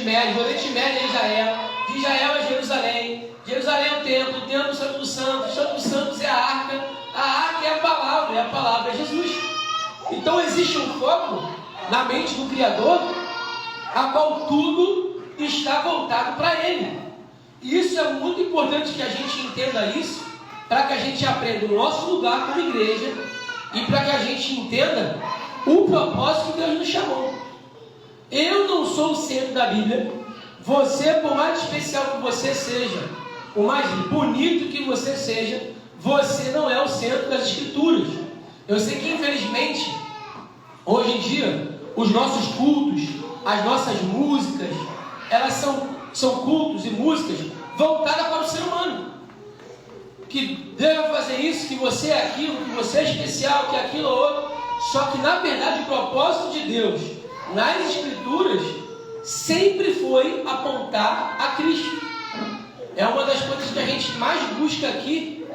Médio, do Oriente Médio é Israel, de Israel é Jerusalém, Jerusalém é o templo é o Santo dos Santos é a arca é a palavra é Jesus. Então existe um foco na mente do Criador, a qual tudo está voltado para Ele. E isso é muito importante que a gente entenda isso, para que a gente aprenda o nosso lugar como igreja e para que a gente entenda o propósito que Deus nos chamou. Eu não sou o centro da Bíblia. Você, por mais especial que você seja, o mais bonito que você seja, você não é o centro das Escrituras. Eu sei que, infelizmente, hoje em dia, os nossos cultos, as nossas músicas, elas são cultos e músicas voltadas para o ser humano. Que Deus vai fazer isso, que você é aquilo, que você é especial, que aquilo ou outro. Só que, na verdade, o propósito de Deus nas Escrituras sempre foi apontar a Cristo. É uma das coisas que a gente mais busca aqui,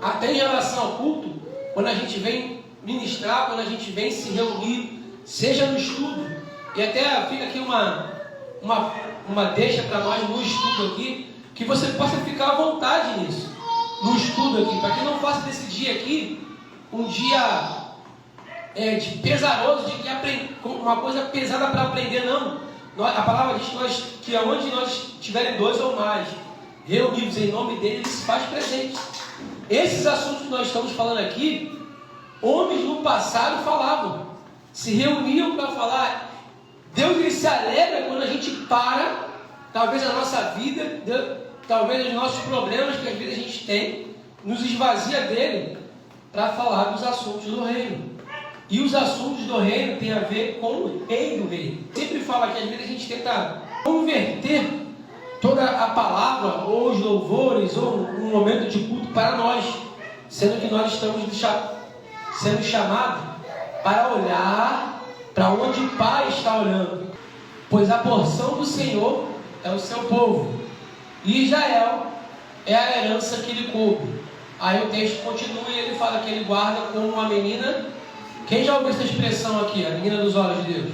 até em relação ao culto, quando a gente vem ministrar, quando a gente vem se reunir, seja no estudo, e até fica aqui uma deixa para nós no estudo aqui, que você possa ficar à vontade nisso, no estudo aqui, para que não faça desse dia aqui um dia de pesaroso, de que uma coisa pesada para aprender, não. A palavra diz que aonde nós tiverem dois ou mais reunidos em nome dele, ele se faz presente. Esses assuntos que nós estamos falando aqui, homens no passado falavam, se reuniam para falar. Deus, ele se alegra quando a gente para, talvez a nossa vida, talvez os nossos problemas que às vezes a gente tem, nos esvazia dele para falar dos assuntos do reino. E os assuntos do reino têm a ver com o rei do reino. Sempre fala que às vezes a gente tenta converter toda a palavra, ou os louvores, ou um momento de culto para nós, sendo que nós estamos sendo chamados para olhar para onde o Pai está olhando. Pois a porção do Senhor é o seu povo. E Israel é a herança que lhe coube. Aí o texto continua e ele fala que ele guarda como uma menina. Quem já ouviu essa expressão aqui, a menina dos olhos de Deus?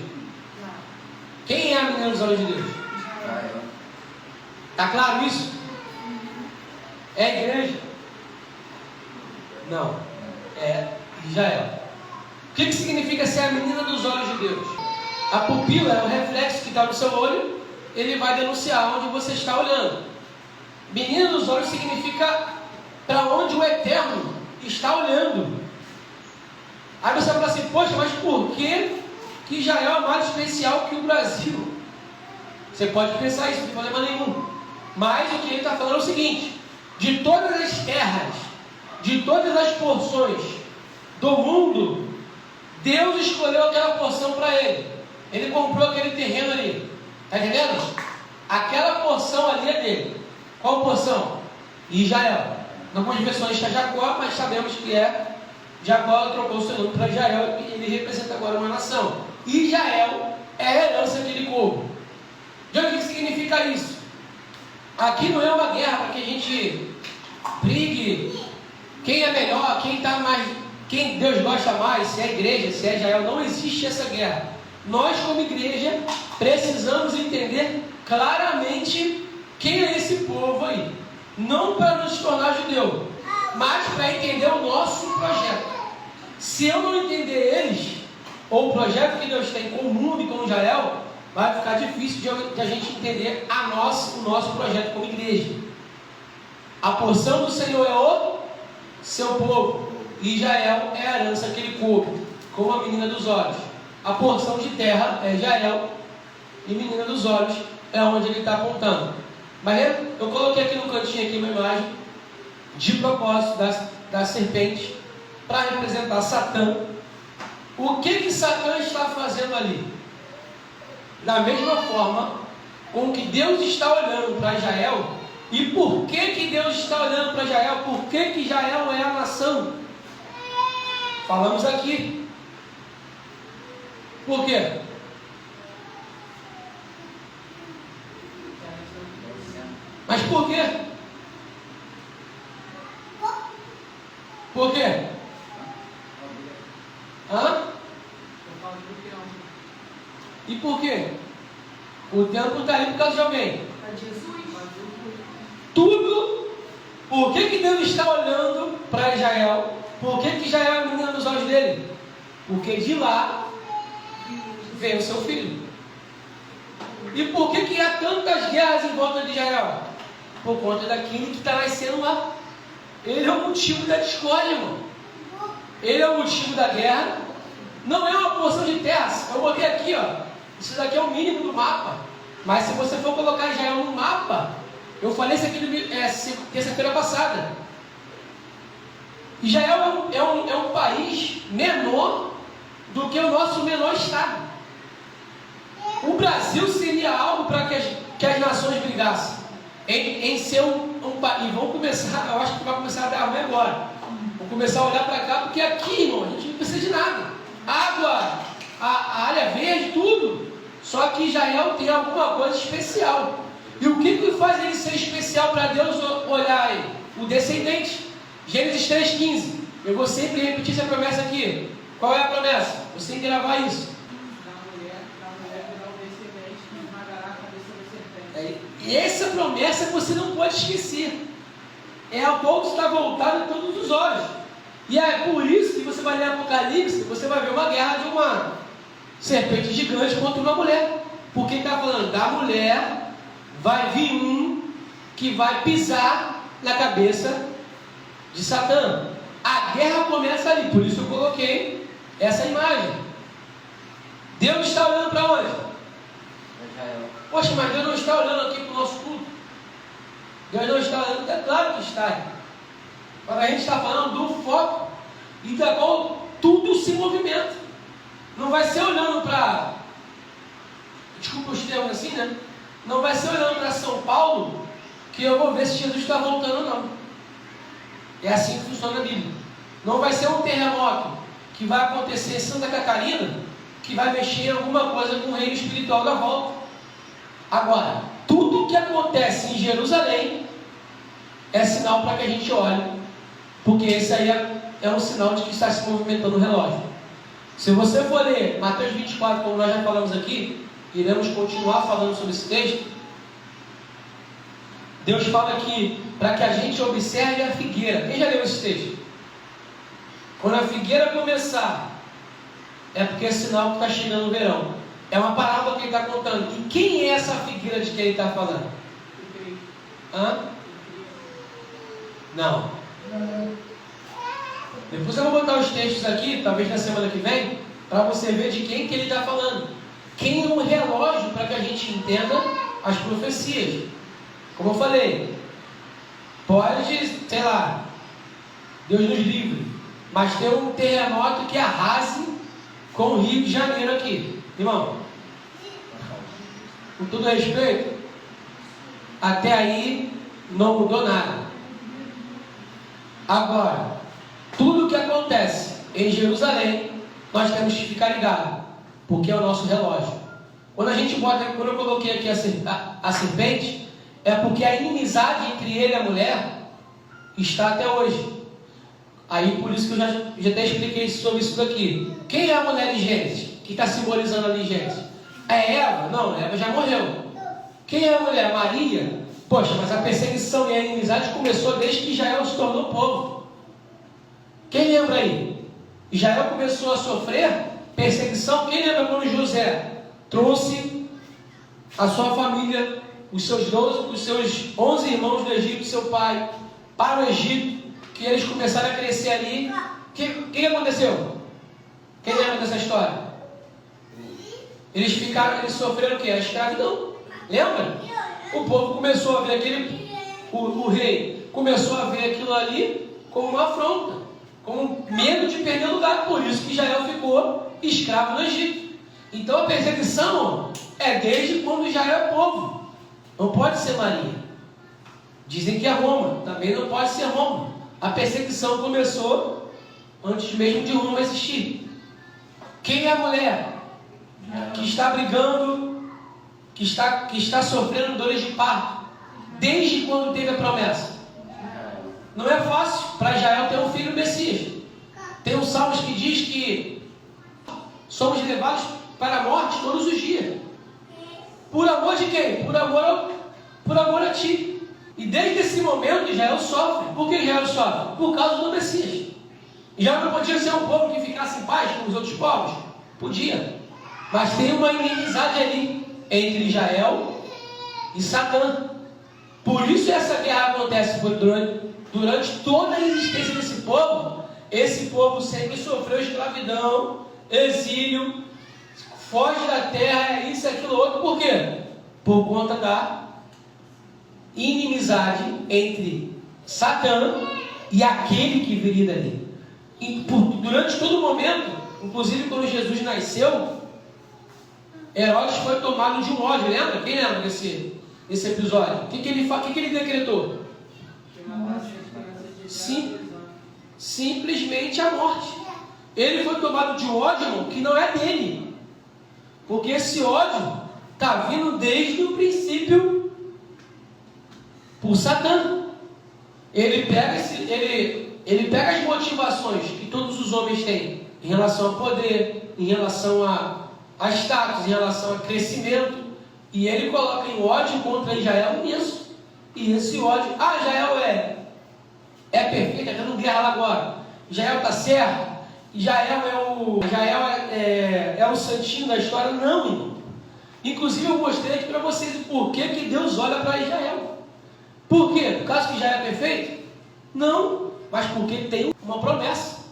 Quem é a menina dos olhos de Deus? Está claro isso? É a igreja? Não. É Israel. O que significa ser a menina dos olhos de Deus? A pupila é o reflexo que está no seu olho, ele vai denunciar onde você está olhando. Menina dos olhos significa para onde o Eterno está olhando. Aí você fala assim, poxa, mas por que Israel é mais especial que o Brasil? Você pode pensar isso, não tem problema nenhum. Mas o que ele está falando é o seguinte: de todas as terras, de todas as porções do mundo, Deus escolheu aquela porção para ele. Ele comprou aquele terreno ali. Está entendendo? Aquela porção ali é dele. Qual porção? Israel. Em algumas versões está Jacó, mas sabemos que Jacó trocou o seu nome para Israel e ele representa agora uma nação. Israel é a herança que ele coube. Então o que significa isso? Aqui não é uma guerra para que a gente brigue quem é melhor, quem Deus gosta mais, se é a igreja, se é Israel. Não existe essa guerra. Nós, como igreja, precisamos entender claramente quem é esse povo aí. Não para nos tornar judeu, mas para entender o nosso projeto. Se eu não entender eles, ou o projeto que Deus tem com o mundo e com Israel, vai ficar difícil de a gente entender o nosso projeto como igreja. A porção do Senhor é o seu povo, e Israel é a herança que ele coube, como a menina dos olhos. A porção de terra é Israel, e menina dos olhos é onde ele está apontando. Mas eu coloquei aqui no cantinho aqui uma imagem de propósito da serpente para representar Satã. O que Satã está fazendo ali? Da mesma forma com que Deus está olhando para Israel. E por que Deus está olhando para Israel? Por que Israel é a nação? Falamos aqui. Por quê? Mas por quê? Por quê? Hã? E por quê? O templo está ali por causa de alguém. Jesus. Tudo. Por que Deus está olhando para Israel? Por que Israel é a menina dos olhos dele? Porque de lá vem o seu filho. E por que há tantas guerras em volta de Israel? Por conta daquilo que está nascendo lá. Ele é o motivo da discórdia, irmão. Ele é o motivo da guerra. Não é uma porção de terra. Eu botei aqui, ó. Isso daqui é o mínimo do mapa. Mas se você for colocar Israel no mapa, eu falei isso aqui terça-feira passada. Israel é um país menor do que o nosso menor estado. O Brasil seria algo para que as nações brigassem em ser um país. E vão começar, eu acho que vai começar a dar ruim agora. Vão começar a olhar para cá, porque aqui, irmão, a gente não precisa de nada. Água, a área verde, tudo. Só que Israel tem alguma coisa especial. E o que faz ele ser especial para Deus olhar aí? O descendente. Gênesis 3,15. Eu vou sempre repetir essa promessa aqui. Qual é a promessa? Você tem que gravar isso. Da mulher virá o descendente que esmagará a cabeça da serpente. E essa promessa você não pode esquecer. É a qual está voltada a todos os olhos. E é por isso que você vai ler Apocalipse, você vai ver uma guerra de uma serpente gigante contra uma mulher. Porque está falando da mulher, vai vir um que vai pisar na cabeça de Satã. A guerra começa ali, por isso eu coloquei essa imagem. Deus está olhando para onde? Poxa, mas Deus não está olhando aqui para o nosso culto. Deus não está olhando, é claro que está. Mas a gente está falando do foco e da qual tudo se movimenta. Não vai ser olhando para, desculpa os termos assim, né? Não vai ser olhando para São Paulo que eu vou ver se Jesus está voltando ou não. É assim que funciona a Bíblia. Não vai ser um terremoto que vai acontecer em Santa Catarina que vai mexer em alguma coisa com o reino espiritual da volta. Agora, tudo que acontece em Jerusalém é sinal para que a gente olhe, porque esse aí é um sinal de que está se movimentando o relógio. Se você for ler Mateus 24, como nós já falamos aqui, iremos continuar falando sobre esse texto. Deus fala aqui para que a gente observe a figueira. Quem já leu esse texto? Quando a figueira começar, é porque é sinal que está chegando o verão. É uma parábola que ele está contando. E quem é essa figueira de que ele está falando? Hã? Não. Depois eu vou botar os textos aqui, talvez na semana que vem, para você ver de quem que ele está falando. Quem é um relógio para que a gente entenda as profecias. Como eu falei, pode, sei lá, Deus nos livre, mas tem um terremoto que arrase com o Rio de Janeiro aqui. Irmão, com todo respeito, até aí não mudou nada. Agora, tudo que acontece em Jerusalém, nós temos que ficar ligados, porque é o nosso relógio. Quando eu coloquei aqui a serpente, é porque a inimizade entre ele e a mulher está até hoje. Aí por isso que eu já até expliquei sobre isso daqui. Quem é a mulher de Gênesis? Que está simbolizando ali Gênesis? É Eva? Não, Eva já morreu. Quem é a mulher? Maria? Poxa, mas a perseguição e a inimizade começou desde que Israel se tornou povo. Quem lembra aí? Israel começou a sofrer perseguição. Quem lembra quando José trouxe a sua família, os seus 11 irmãos do Egito, seu pai, para o Egito, que eles começaram a crescer ali? O que aconteceu? Quem lembra dessa história? Eles sofreram o quê? A escravidão. Lembra? O povo começou a ver o rei começou a ver aquilo ali como uma afronta, como medo de perder o lugar. Por isso que Israel ficou escravo no Egito. Então a perseguição é desde quando Israel é povo. Não pode ser Maria. Dizem que é Roma, também não pode ser Roma. A perseguição começou antes mesmo de Roma existir. Quem é a mulher que está brigando, que está sofrendo dores de parto, desde quando teve a promessa? Não é fácil para Israel ter um filho Messias. Tem um Salmos que diz que somos levados para a morte todos os dias. Por amor de quem? Por amor a ti. E desde esse momento Israel sofre. Por que Israel sofre? Por causa do Messias. Israel não podia ser um povo que ficasse em paz com os outros povos? Podia. Mas tem uma inimizade ali entre Israel e Satã. Por isso essa guerra acontece durante toda a existência desse povo. Esse povo sempre sofreu escravidão, exílio, foge da terra, isso, aquilo, outro. Por quê? Por conta da inimizade entre Satã e aquele que viria dali. E durante todo o momento, inclusive quando Jesus nasceu, Herodes foi tomado de um ódio. Lembra? Quem lembra desse episódio? O que ele decretou? Simplesmente a morte. Ele foi tomado de um ódio, irmão, que não é dele. Porque esse ódio está vindo desde o princípio por Satã. Ele pega as motivações que todos os homens têm em relação a poder, em relação a status, em relação a crescimento, e ele coloca em ódio contra Israel nisso. E esse ódio, Israel é perfeito, está dando guerra lá agora. Israel está certo, Israel é o santinho da história. Não, irmão. Inclusive eu mostrei aqui para vocês o porquê que Deus olha para Israel. Por quê? Por causa que Israel é perfeito? Não, mas porque tem uma promessa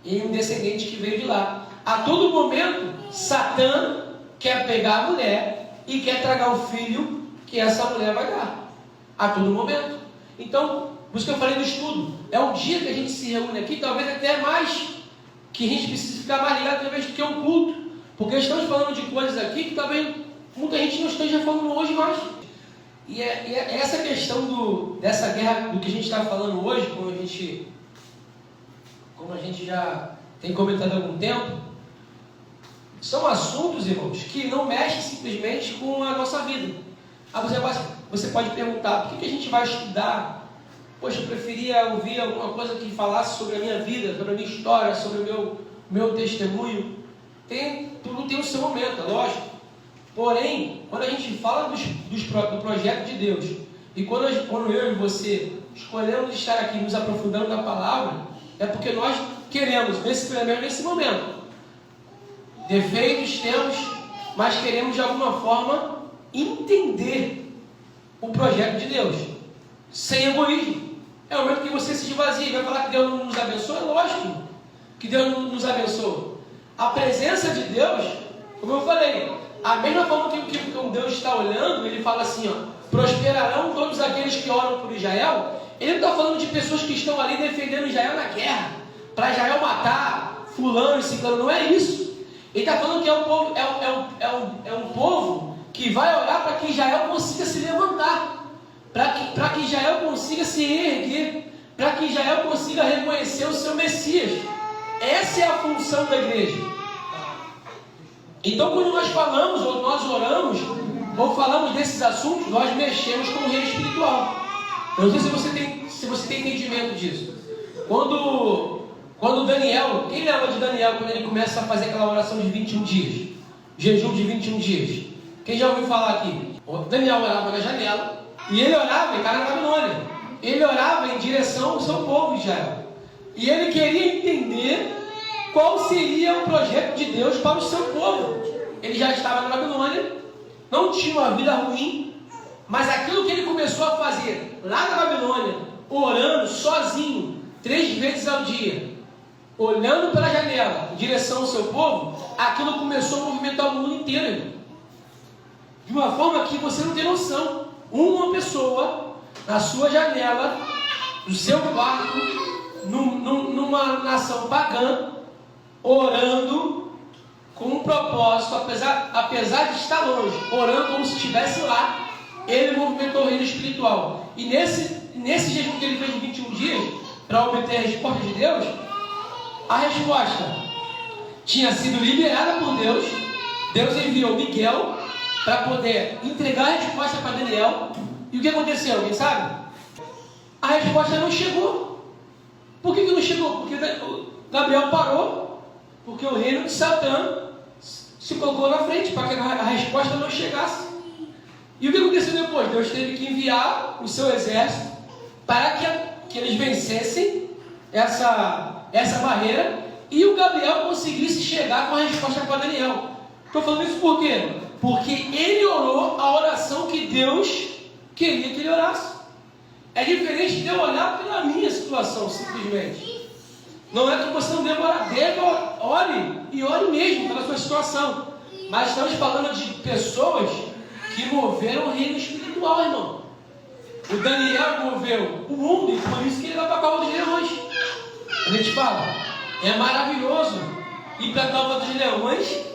e um descendente que veio de lá. A todo momento, Satã quer pegar a mulher e quer tragar o filho que essa mulher vai dar. A todo momento. Então, por isso que eu falei do estudo. É um dia que a gente se reúne aqui, talvez até mais, que a gente precisa ficar mais ligado talvez do que um culto. Porque estamos falando de coisas aqui que talvez muita gente não esteja falando hoje mais. E é essa questão dessa guerra, do que a gente está falando hoje, como a gente já tem comentado há algum tempo, são assuntos, irmãos, que não mexem simplesmente com a nossa vida. Você pode perguntar, por que a gente vai estudar? Poxa, eu preferia ouvir alguma coisa que falasse sobre a minha vida, sobre a minha história, sobre o meu testemunho. Tudo tem o seu momento, é lógico. Porém, quando a gente fala do projeto de Deus, e quando eu e você escolhemos estar aqui nos aprofundando na palavra, é porque nós queremos, nesse momento, defeitos temos, mas queremos de alguma forma entender o projeto de Deus, sem egoísmo. É o momento que você se esvazia e vai falar que Deus não nos abençoa. É lógico que Deus não nos abençoa. A presença de Deus, como eu falei, a mesma forma que Deus está olhando, ele fala assim, prosperarão todos aqueles que oram por Israel. Ele não está falando de pessoas que estão ali defendendo Israel na guerra, para Israel matar fulano e ciclano. Não é isso. Ele está falando que é um povo que vai orar para que Israel consiga se levantar, para que Israel consiga se erguer, para que Israel consiga reconhecer o seu Messias. Essa é a função da igreja. Então, quando nós falamos, ou nós oramos, ou falamos desses assuntos, nós mexemos com o reino espiritual. Eu não sei se você tem entendimento disso. Quando Daniel, quem lembra de Daniel quando ele começa a fazer aquela oração de 21 dias? Jejum de 21 dias. Quem já ouviu falar aqui? Daniel orava na janela, e ele orava em Babilônia. Ele orava em direção ao seu povo Israel. E ele queria entender qual seria o projeto de Deus para o seu povo. Ele já estava na Babilônia, não tinha uma vida ruim, mas aquilo que ele começou a fazer lá na Babilônia, orando sozinho, 3 vezes ao dia, olhando pela janela em direção ao seu povo, aquilo começou a movimentar o mundo inteiro, irmão. De uma forma que você não tem noção. Uma pessoa na sua janela, no seu quarto, numa nação pagã, orando com um propósito, apesar de estar longe, orando como se estivesse lá, ele movimentou o reino espiritual. E nesse jejum que ele fez de 21 dias, para obter a resposta de Deus, a resposta tinha sido liberada por Deus. Deus enviou Miguel para poder entregar a resposta para Daniel. E o que aconteceu? Alguém sabe? A resposta não chegou. Por que não chegou? Porque Gabriel parou, porque o reino de Satã se colocou na frente para que a resposta não chegasse. depois, Deus teve que enviar o seu exército para que eles vencessem essa barreira e o Gabriel conseguisse chegar com a resposta para Daniel. Estou falando isso por quê? Porque ele orou a oração que Deus queria que ele orasse. É diferente de eu olhar pela minha situação, simplesmente. Não é que você não deve orar, ore e ore mesmo pela sua situação. Mas estamos falando de pessoas que moveram o reino espiritual, irmão. O Daniel moveu o mundo e por isso que ele vai para a cova dos leões. A gente fala, é maravilhoso ir para a cova dos leões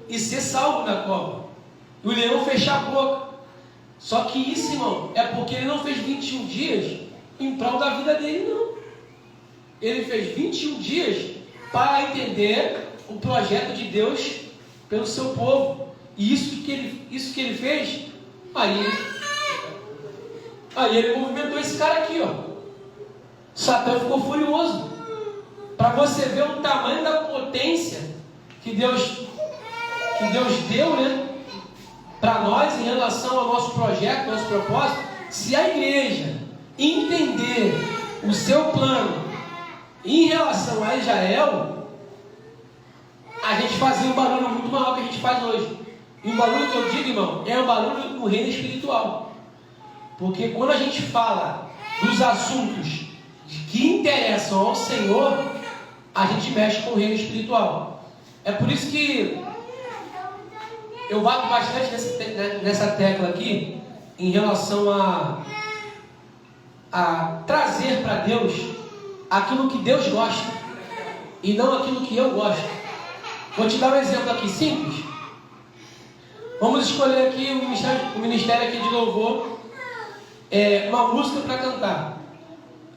e ser salvo na cova. E o leão fechar a boca. Só que isso, irmão, é porque ele não fez 21 dias em prol da vida dele, não. Ele fez 21 dias para entender o projeto de Deus pelo seu povo. E isso que ele fez, aí ele movimentou esse cara aqui, ó. Satã ficou furioso. Para você ver o tamanho da potência que Deus deu, né? Para nós em relação ao nosso projeto, nosso propósito. Se a igreja entender o seu plano em relação a Israel, a gente fazia um barulho muito maior que a gente faz hoje. E o barulho que eu digo, irmão, é um barulho no reino espiritual. Porque quando a gente fala dos assuntos que interessam ao Senhor, a gente mexe com o reino espiritual. É por isso que eu bato bastante nessa tecla aqui, em relação a trazer para Deus aquilo que Deus gosta, e não aquilo que eu gosto. Vou te dar um exemplo aqui simples. Vamos escolher aqui o ministério aqui de louvor, uma música para cantar.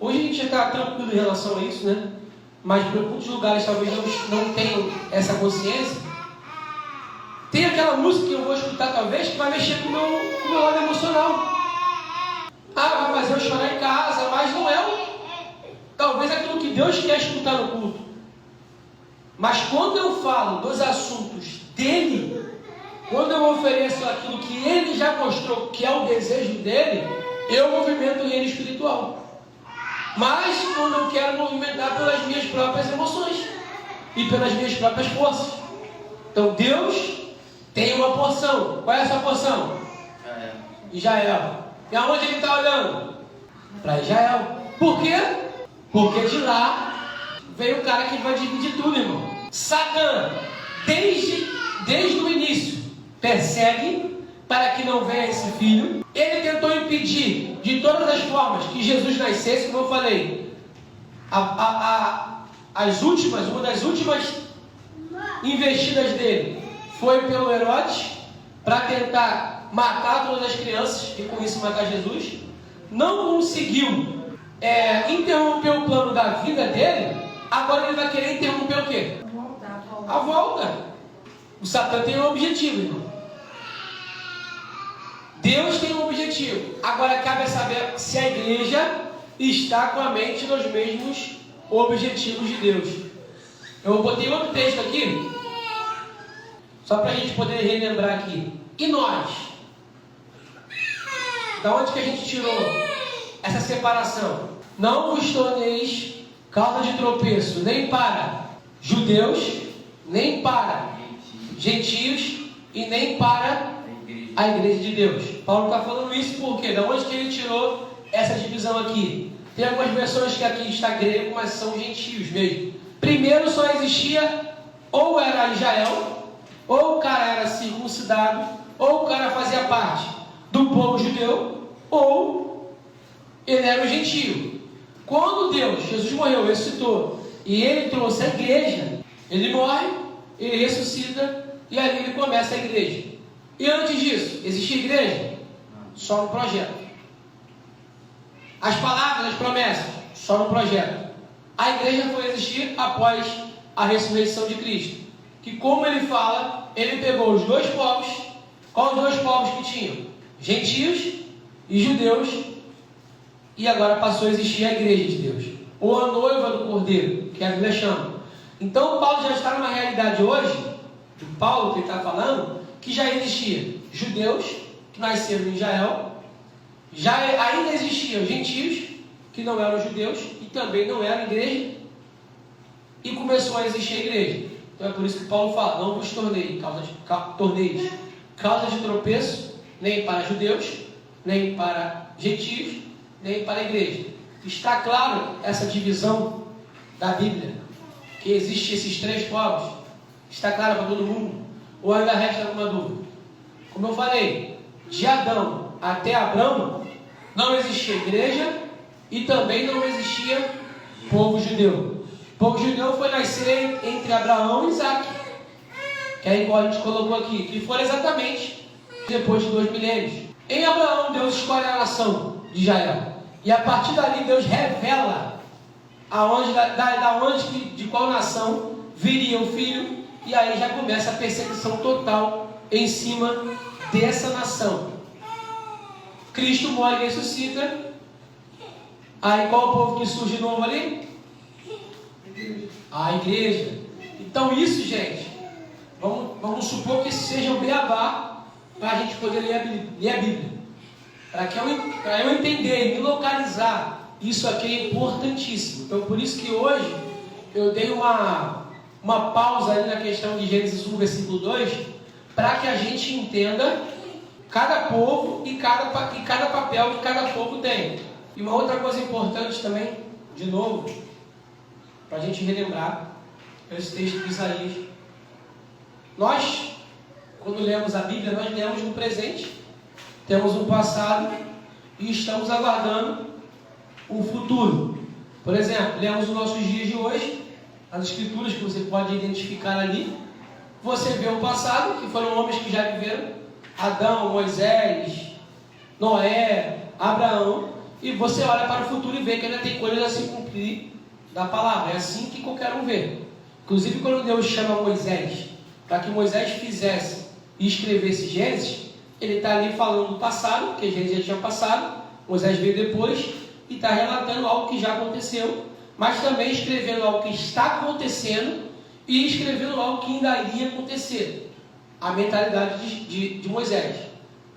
Hoje a gente já está tranquilo em relação a isso, né? Mas para muitos lugares talvez não tenham essa consciência. Tem aquela música que eu vou escutar talvez que vai mexer com o meu lado emocional. Vai fazer eu chorar em casa, mas não é talvez aquilo que Deus quer escutar no culto. Mas quando eu falo dos assuntos dele, quando eu ofereço aquilo que ele já mostrou que é o desejo dele, eu movimento o reino espiritual. Mas quando eu quero movimentar pelas minhas próprias emoções e pelas minhas próprias forças. Então Deus tem uma porção. Qual é essa porção? Israel. E aonde ele está olhando? Para Israel. Por quê? Porque de lá veio o cara que vai dividir tudo, irmão. Satã, desde o início, persegue para que não venha esse filho. Ele tentou impedir de todas as formas que Jesus nascesse, como eu falei. Uma das últimas investidas dele foi pelo Herodes, para tentar matar todas as crianças e com isso matar Jesus. Não conseguiu interromper o plano da vida dele. Agora ele vai querer interromper o quê? A volta. O Satã tem um objetivo, irmão. Deus tem um objetivo. Agora cabe saber se a igreja está com a mente nos mesmos objetivos de Deus. Eu botei outro texto aqui, só para a gente poder relembrar aqui. E nós? Da onde que a gente tirou essa separação? Não vos torneis causa de tropeço, nem para judeus, nem para gentios e nem para a igreja de Deus. Paulo está falando isso porque da onde que ele tirou essa divisão aqui? Tem algumas versões que aqui está grego, mas são gentios mesmo. Primeiro só existia, ou era Israel, ou o cara era circuncidado, ou o cara fazia parte do povo judeu, ou ele era um gentio. Quando Jesus morreu, ressuscitou, e ele trouxe a igreja, ele morre, ele ressuscita, e ali ele começa a igreja. E antes disso, existia igreja? Só no projeto. As palavras, as promessas, só no projeto. A igreja foi existir após a ressurreição de Cristo. Que como ele fala, ele pegou os dois povos. Quais os dois povos que tinham? Gentios e judeus. E agora passou a existir a igreja de Deus. Ou a noiva do Cordeiro, que a Bíblia chama. Então Paulo já está numa realidade hoje, do Paulo que ele está falando, que já existia judeus, que nasceram em Israel, ainda existiam gentios que não eram judeus e também não eram igreja, e começou a existir a igreja. Então é por isso que Paulo fala: não vos torneis causa de tropeço, nem para judeus, nem para gentios, nem para a igreja. Está claro essa divisão da Bíblia, que existe esses três povos? Está claro para todo mundo? Ou ainda resta alguma dúvida? Como eu falei, de Adão até Abraão não existia igreja e também não existia povo judeu. O povo judeu foi nascer entre Abraão e Isaac, que é igual a gente colocou aqui, que foi exatamente depois de 2 milênios. Em Abraão, Deus escolhe a nação de Israel, e a partir dali Deus revela de qual nação viria o filho, e aí já começa a perseguição total em cima dessa nação. Cristo morre e ressuscita. Aí qual o povo que surge novo ali? A igreja. Então isso, gente, vamos supor que esse seja o beabá para a gente poder ler a Bíblia. Para eu entender e me localizar, isso aqui é importantíssimo. Então por isso que hoje eu dei uma pausa ali na questão de Gênesis 1, versículo 2, para que a gente entenda cada povo e cada papel que cada povo tem. E uma outra coisa importante também, de novo, para a gente relembrar, é esse texto de Isaías. Nós, quando lemos a Bíblia, nós lemos no presente, temos um passado e estamos aguardando o futuro. Por exemplo, lemos os nossos dias de hoje, as escrituras que você pode identificar ali. Você vê o passado, que foram homens que já viveram: Adão, Moisés, Noé, Abraão, e você olha para o futuro e vê que ainda tem coisas a se cumprir da palavra. É assim que qualquer um vê. Inclusive, quando Deus chama Moisés para que Moisés fizesse e escrevesse Gênesis, ele está ali falando do passado, porque Gênesis já tinha passado, Moisés veio depois e está relatando algo que já aconteceu, mas também escrevendo algo que está acontecendo e escrevendo algo que ainda iria acontecer. A mentalidade de Moisés.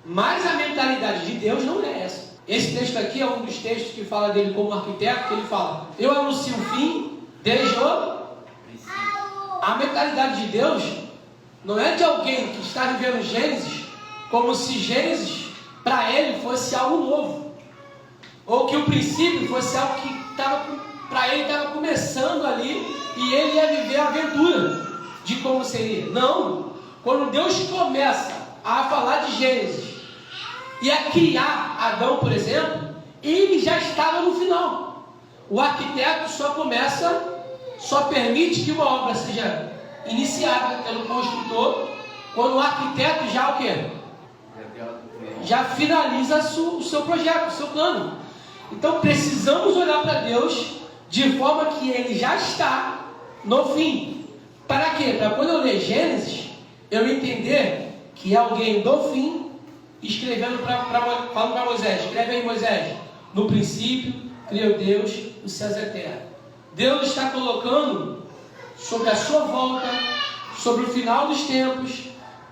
Mas a mentalidade de Deus não é essa. Esse texto aqui é um dos textos que fala dele como arquiteto, que ele fala: eu anuncio o fim desde o... A mentalidade de Deus não é de alguém que está vivendo Gênesis como se Gênesis para ele fosse algo novo, ou que o princípio fosse algo que para ele estava começando ali e ele ia viver a aventura de como seria. Não. Quando Deus começa a falar de Gênesis e a criar Adão, por exemplo, ele já estava no final. O arquiteto só permite que uma obra seja iniciada pelo construtor quando o arquiteto já o quê? Já finaliza o seu projeto, o seu plano. Então precisamos olhar para Deus de forma que ele já está no fim. Para quê? Para quando eu ler Gênesis, eu entender que é alguém do fim escrevendo, falando para Moisés: escreve aí, Moisés, no princípio criou Deus os céus e a terra. Deus está colocando sobre a sua volta, sobre o final dos tempos,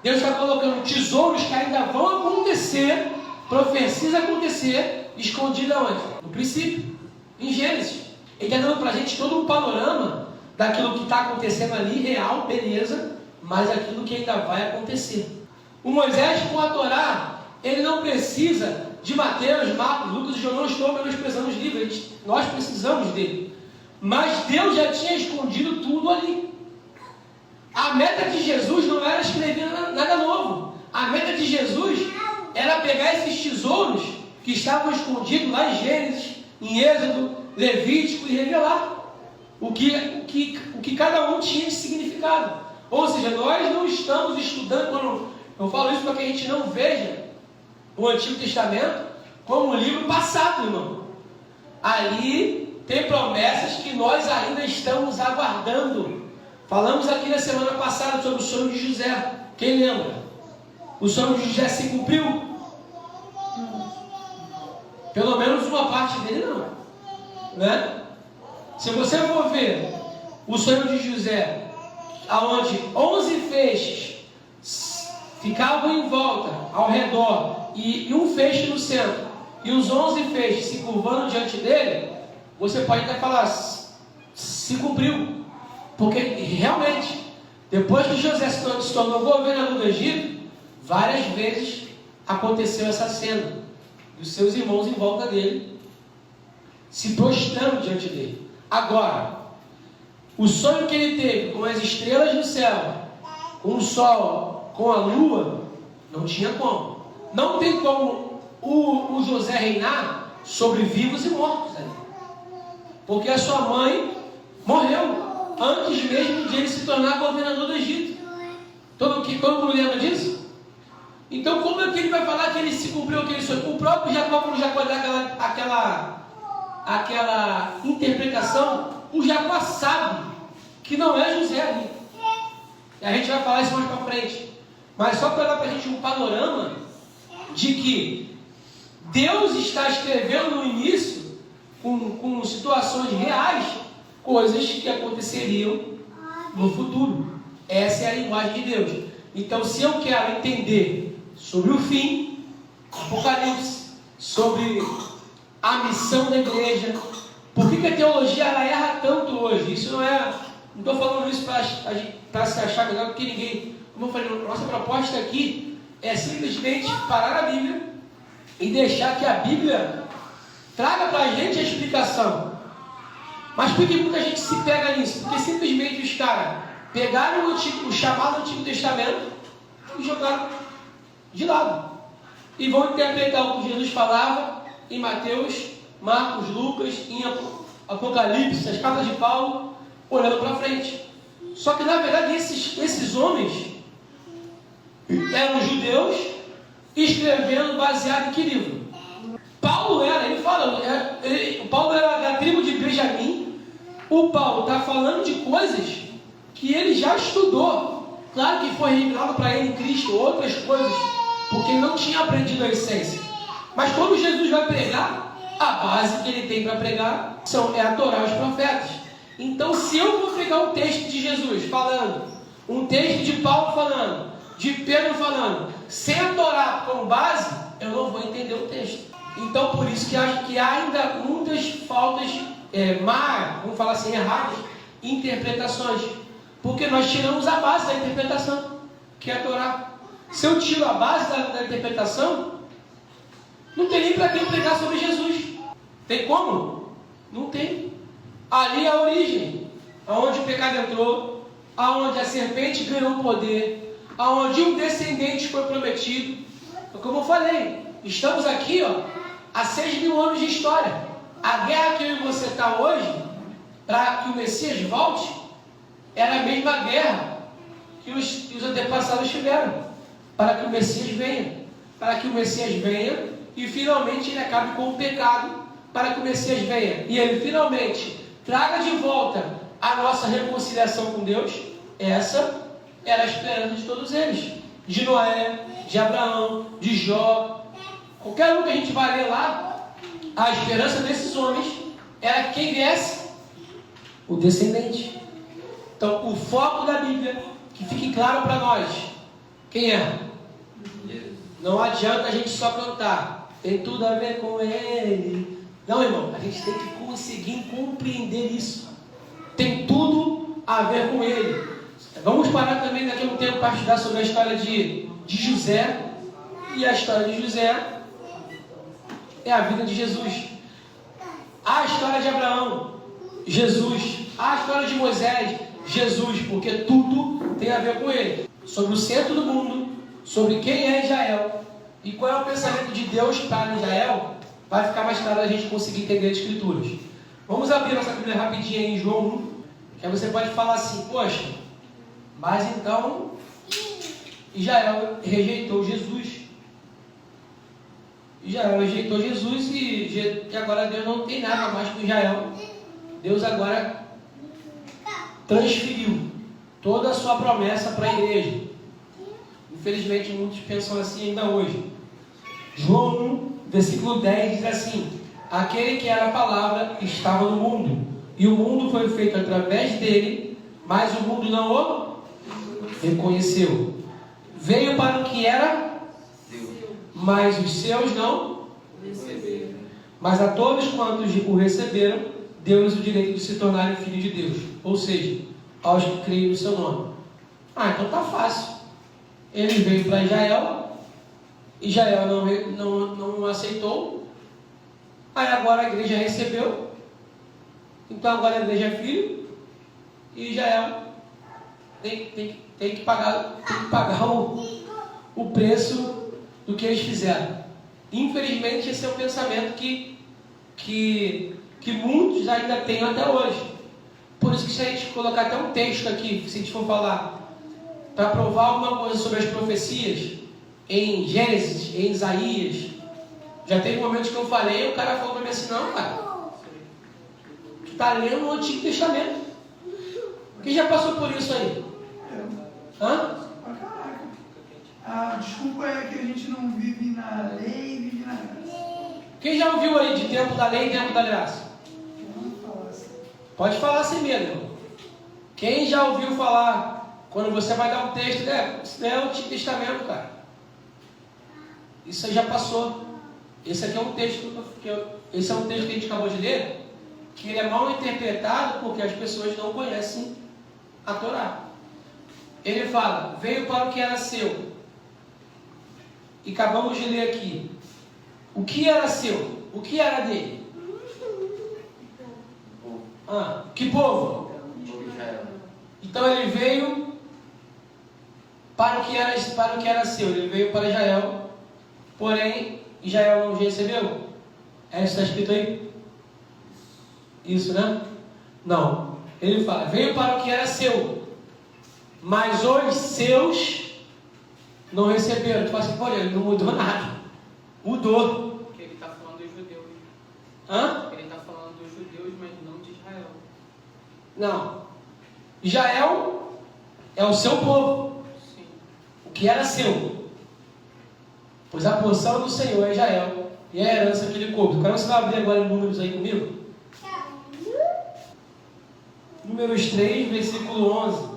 Deus está colocando tesouros que ainda vão acontecer, profecias acontecer, escondidas onde? No princípio, em Gênesis. Ele está dando para a gente todo um panorama daquilo que está acontecendo ali, real, beleza, mas aquilo que ainda vai acontecer. O Moisés, com a Torá, ele não precisa de Mateus, Marcos, Lucas e João. Não estou menosprezando os livros, nós precisamos dele. Mas Deus já tinha escondido tudo ali. A meta de Jesus não era escrever nada novo. A meta de Jesus era pegar esses tesouros que estavam escondidos lá em Gênesis, em Êxodo, Levítico, e revelar o que cada um tinha de significado. Ou seja, nós não estamos estudando, quando eu falo isso para que a gente não veja o Antigo Testamento como um livro passado, irmão. Ali tem promessas que nós ainda estamos aguardando. Falamos aqui na semana passada sobre o sonho de José. Quem lembra? O sonho de José se cumpriu? Pelo menos uma parte dele não, né? Se você for ver o sonho de José, aonde 11 feixes ficavam em volta, ao redor, e um feixe no centro, e os 11 feixes se curvando diante dele, você pode até falar, se cumpriu. Porque realmente, depois que José se tornou governador do Egito, várias vezes aconteceu essa cena, dos seus irmãos em volta dele, se prostrando diante dele. Agora, o sonho que ele teve com as estrelas no céu, com o sol, com a lua, não tinha como. Não tem como o José reinar sobre vivos e mortos ali. Porque a sua mãe morreu antes mesmo de ele se tornar governador do Egito. Todo mundo lembra disso? Então, como é que ele vai falar que ele se cumpriu aquele sonho? O próprio Jacó, quando Jacó dá aquela interpretação, o Jacó sabe que não é José ali. E a gente vai falar isso mais para frente. Mas só para dar para a gente um panorama de que Deus está escrevendo no início, com situações reais, coisas que aconteceriam no futuro. Essa é a linguagem de Deus. Então, se eu quero entender sobre o fim, Apocalipse, sobre a missão da igreja, por que a teologia ela erra tanto hoje? Isso não estou falando isso para se achar melhor do que ninguém. Como eu falei, nossa proposta aqui é simplesmente parar a Bíblia e deixar que a Bíblia traga para a gente a explicação. Mas por que muita gente se pega nisso? Porque simplesmente os caras pegaram o chamado Antigo Testamento e jogaram de lado. E vão interpretar o que Jesus falava em Mateus, Marcos, Lucas, em Apocalipse, as cartas de Paulo, olhando para frente. Só que na verdade esses homens eram judeus escrevendo baseado em que livro? Paulo Paulo era da tribo de Benjamim. O Paulo está falando de coisas que ele já estudou. Claro que foi revelado para ele em Cristo outras coisas, porque ele não tinha aprendido a essência. Mas quando Jesus vai pregar, a base que ele tem para pregar é a Torá e os profetas. Então, se eu vou pegar um texto de Jesus falando, um texto de Paulo falando, de Pedro falando, sem a Torá como base, eu não vou entender o texto. Então, por isso que acho que há ainda muitas faltas, vamos falar assim, erradas, interpretações. Porque nós tiramos a base da interpretação, que é a Torá. Se eu tiro a base da interpretação, não tem nem para quem pregar sobre Jesus. Tem como? Não tem. Ali é a origem, aonde o pecado entrou, aonde a serpente ganhou poder, aonde um descendente foi prometido. Como eu falei, estamos aqui há 6.000 anos de história. A guerra que eu e você está hoje, para que o Messias volte, era a mesma guerra que os antepassados tiveram, para que o Messias venha. Para que o Messias venha e finalmente ele acabe com o pecado, para que o Messias venha e ele finalmente traga de volta a nossa reconciliação com Deus. Essa era a esperança de todos eles, de Noé, de Abraão, de Jó, qualquer um que a gente vai ler lá, a esperança desses homens era que quem viesse, o descendente. Então o foco da Bíblia, que fique claro para nós, quem é? Não adianta a gente só cantar, tem tudo a ver com ele. Não, irmão, a gente tem que conseguir compreender isso. Tem tudo a ver com ele. Vamos parar também daqui a um tempo para estudar sobre a história de José. E a história de José é a vida de Jesus. A história de Abraão, Jesus. A história de Moisés, Jesus. Porque tudo tem a ver com ele. Sobre o centro do mundo, sobre quem é Israel e qual é o pensamento de Deus para Israel, vai ficar mais claro a gente conseguir entender as Escrituras. Vamos abrir nossa Bíblia rapidinho em João 1, que aí você pode falar assim, poxa, mas então Israel rejeitou Jesus. Israel rejeitou Jesus e agora Deus não tem nada mais com Israel. Deus agora transferiu toda a sua promessa para a igreja. Infelizmente muitos pensam assim ainda hoje. João 1, versículo 10 diz assim: aquele que era a palavra estava no mundo, e o mundo foi feito através dele, mas o mundo não o reconheceu. Veio para o que era mas os seus não Receberam. Mas a todos quantos o receberam, deu-lhes o direito de se tornarem filhos de Deus, ou seja, aos que creem no seu nome. Então tá fácil. Ele veio para Israel não aceitou, aí agora a igreja recebeu, então agora a igreja é filho, e Israel tem que pagar o preço do que eles fizeram. Infelizmente esse é um pensamento que muitos ainda têm até hoje. Por isso que se a gente colocar até um texto aqui, se a gente for falar para provar alguma coisa sobre as profecias em Gênesis, em Isaías, já teve momentos que eu falei, o cara falou para mim assim: não, cara, tu está lendo o Antigo Testamento. Quem já passou por isso aí? Hã? A desculpa é que a gente não vive na lei, vive na graça. Quem já ouviu aí de tempo da lei e tempo da graça? Vamos falar assim. Pode falar sem medo, irmão. Quem já ouviu falar, quando você vai dar um texto, isso não é o Antigo Testamento, cara. Isso aí já passou. Esse aqui é um texto esse é um texto que a gente acabou de ler, que ele é mal interpretado porque as pessoas não conhecem a Torá. Ele fala: veio para o que era seu. E acabamos de ler aqui. O que era seu? O que era dele? Que povo? Então ele veio para o que era seu. Ele veio para Israel. Porém, Israel não recebeu? Está escrito aí? Isso, né? Não. Ele fala: veio para o que era seu, mas os seus não receberam. Tu fala assim: pô, ele não mudou nada. Mudou. Porque ele está falando dos judeus. Ele está falando dos judeus, mas não de Israel. Não. Israel é o seu povo. Sim. O que era seu. Pois a porção do Senhor é Israel e é a herança que lhe coube. Quero você vai abrir agora em Números aí comigo. Números 3, versículo 11.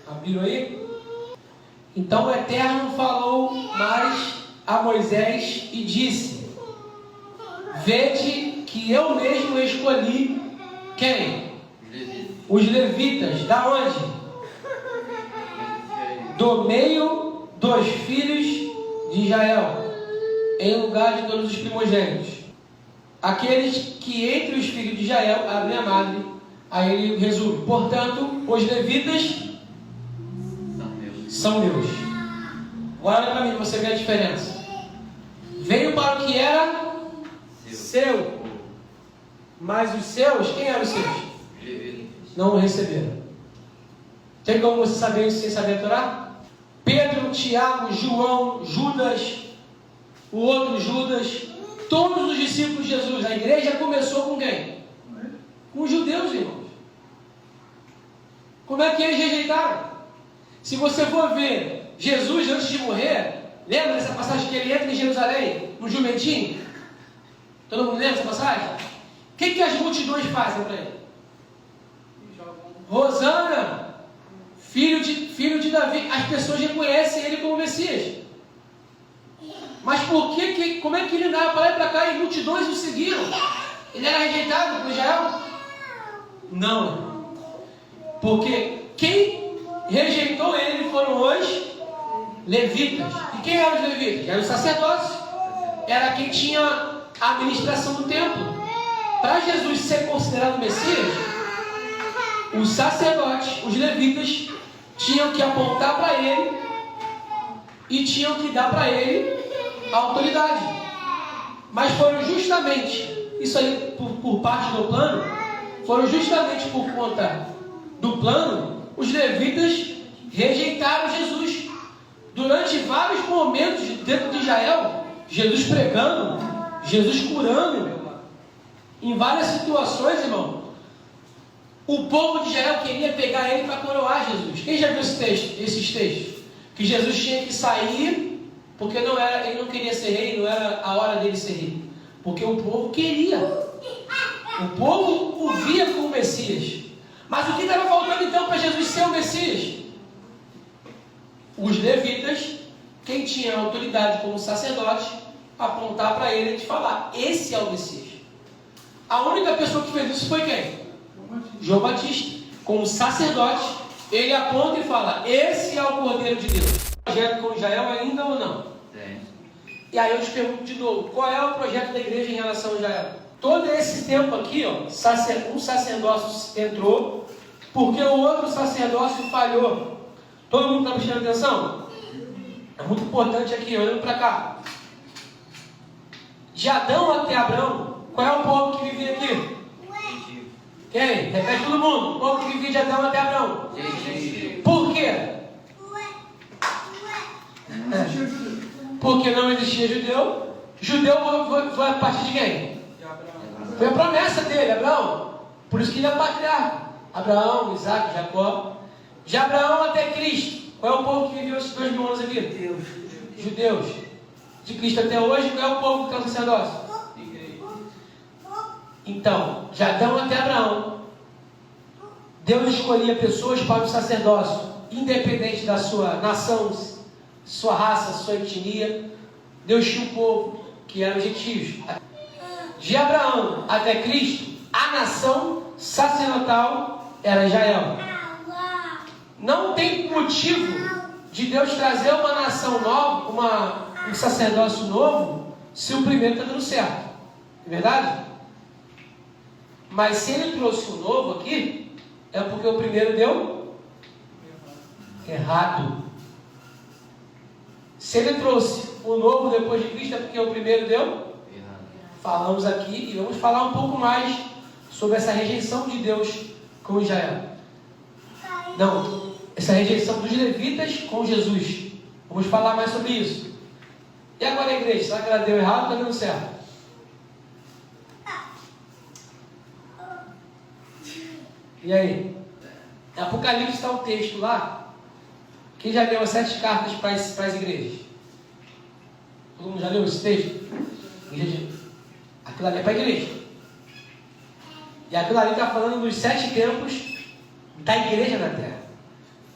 Abriram aí? Então o Eterno falou mais a Moisés e disse: vede que eu mesmo escolhi quem? Os levitas. Da onde? Do meio dos filhos de Israel, em lugar de todos os primogênitos. Aqueles que entre os filhos de Israel, a minha madre, aí ele resume: portanto, os levitas são meus. Agora olha para mim, você vê a diferença. Veio para o que era seu, mas os seus, quem eram os seus? Não o receberam. Tem como você saber isso sem saber a Torá? Pedro, Tiago, João, Judas, o outro Judas, todos os discípulos de Jesus. A igreja começou com quem? Com os judeus, irmãos. Como é que eles rejeitaram? Se você for ver Jesus antes de morrer, lembra dessa passagem que ele entra em Jerusalém, no jumentinho? Todo mundo lembra dessa passagem? O que as multidões fazem para ele? Rosana, filho de Davi. As pessoas reconhecem ele como Messias. Mas como é que ele andava para lá e para cá e multidões o seguiram? Ele era rejeitado por Israel? Não. Porque quem rejeitou ele foram os levitas. E quem eram os levitas? Eram os sacerdotes. Era quem tinha a administração do templo. Para Jesus ser considerado Messias, os sacerdotes, os levitas, tinham que apontar para ele e tinham que dar para ele a autoridade. Mas foram justamente, isso aí por parte do plano, foram justamente por conta do plano, os levitas rejeitaram Jesus. Durante vários momentos dentro de Israel, Jesus pregando, Jesus curando, em várias situações, irmão, o povo de Israel queria pegar ele para coroar Jesus. Quem já viu esses textos? Que Jesus tinha que sair, porque ele não queria ser rei, não era a hora dele ser rei. Porque o povo queria. O povo o via como Messias. Mas o que estava faltando então para Jesus ser o Messias? os levitas, quem tinha autoridade como sacerdote, apontar para ele e falar: esse é o Messias. A única pessoa que fez isso foi quem? João Batista. Como sacerdote, ele aponta e fala: esse é o Cordeiro de Deus. Projeto com Israel ainda ou não? E aí eu te pergunto de novo: qual é o projeto da igreja em relação a Israel? Todo esse tempo aqui, ó, um sacerdócio entrou, porque o outro sacerdócio falhou. Todo mundo está prestando atenção? É muito importante aqui, olhando para cá. De Adão até Abraão, qual é o povo que vivia aqui? Quem? Repete todo mundo. O povo que vivia de Adão até Abraão. Por quê? Porque não existia judeu. Judeu foi a partir de quem? Foi a promessa dele, Abraão. Por isso que ele é patriarca. Abraão, Isaac, Jacó. De Abraão até Cristo, qual é o povo que viveu esses 2000 anos aqui? Judeus. De Cristo até hoje, qual é o povo que está no sacerdócio? Então, de Adão até Abraão, Deus escolhia pessoas para o sacerdócio, independente da sua nação, sua raça, sua etnia. Deus tinha um povo que eram gentios. De Abraão até Cristo, a nação sacerdotal era Israel. Não tem motivo de Deus trazer uma nação nova, um sacerdócio novo, se o primeiro está dando certo. É verdade? Mas se ele trouxe o novo aqui, é porque o primeiro deu errado. Se ele trouxe o novo depois de Cristo, é porque o primeiro deu errado. Falamos aqui e vamos falar um pouco mais sobre essa rejeição de Deus com Israel. Não, essa rejeição dos levitas com Jesus. Vamos falar mais sobre isso. E agora a igreja, será que ela deu errado ou está dando certo? E aí? Em Apocalipse está o texto lá. Quem já leu as 7 cartas para as igrejas? Todo mundo já leu esse texto? Aquilo ali é para a igreja. E aquilo ali está falando dos 7 tempos da igreja na terra.